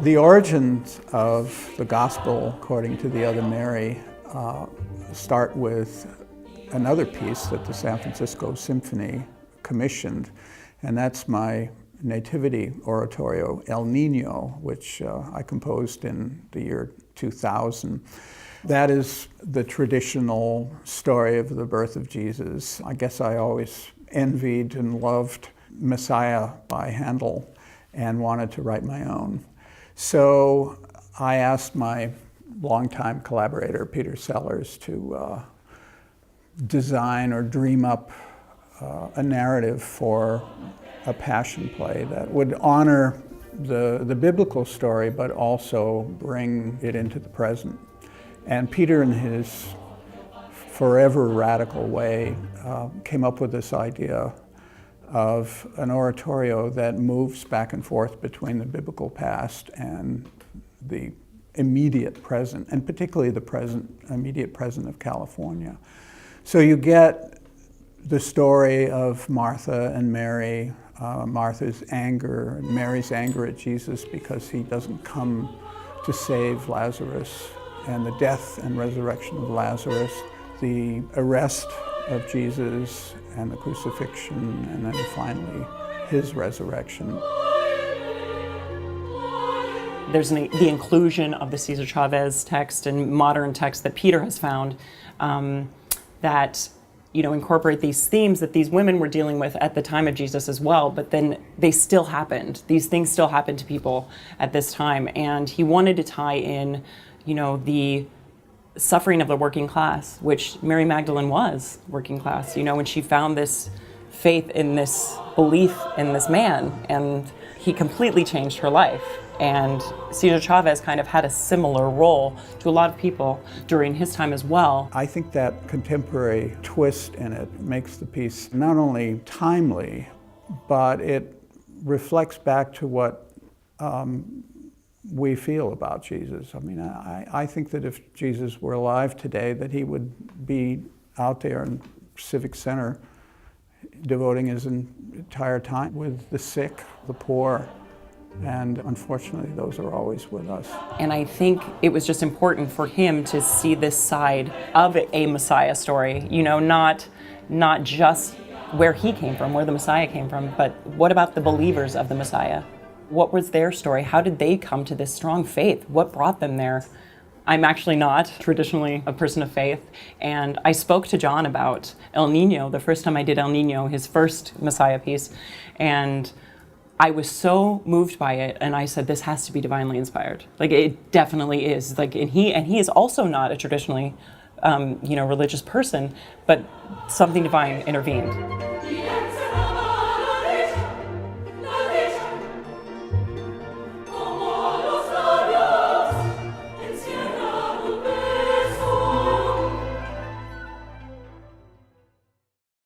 The origins of the Gospel according to the Other Mary start with another piece that the San Francisco Symphony commissioned, and that's my nativity oratorio, El Niño, which I composed in the year 2000. That is the traditional story of the birth of Jesus. I guess I always envied and loved Messiah by Handel and wanted to write my own. So I asked my longtime collaborator, Peter Sellars, to design or dream up a narrative for a passion play that would honor the biblical story, but also bring it into the present. And Peter, in his forever radical way, came up with this idea of an oratorio that moves back and forth between the biblical past and the immediate present, and particularly the immediate present of California. So you get the story of Martha and Mary, Martha's anger, and Mary's anger at Jesus because he doesn't come to save Lazarus, and the death and resurrection of Lazarus, the arrest of Jesus and the crucifixion, and then finally his resurrection. There's the inclusion of the Cesar Chavez text and modern text that Peter has found that incorporate these themes that these women were dealing with at the time of Jesus as well, but then they still happened. These things still happened to people at this time, and he wanted to tie in, the suffering of the working class, which Mary Magdalene was working class, when she found this faith in this belief in this man, and he completely changed her life. And Cesar Chavez kind of had a similar role to a lot of people during his time as well. I think that contemporary twist in it makes the piece not only timely, but it reflects back to what we feel about Jesus. I mean, I think that if Jesus were alive today, that he would be out there in Civic Center devoting his entire time with the sick, the poor, and unfortunately those are always with us. And I think it was just important for him to see this side of a Messiah story, not just where he came from, where the Messiah came from, but what about the believers of the Messiah? What was their story? How did they come to this strong faith? What brought them there? I'm actually not traditionally a person of faith, and I spoke to John about El Niño the first time I did El Niño, his first Messiah piece, and I was so moved by it, and I said, this has to be divinely inspired. Like, it definitely is. Like, and he is also not a traditionally, religious person, but something divine intervened.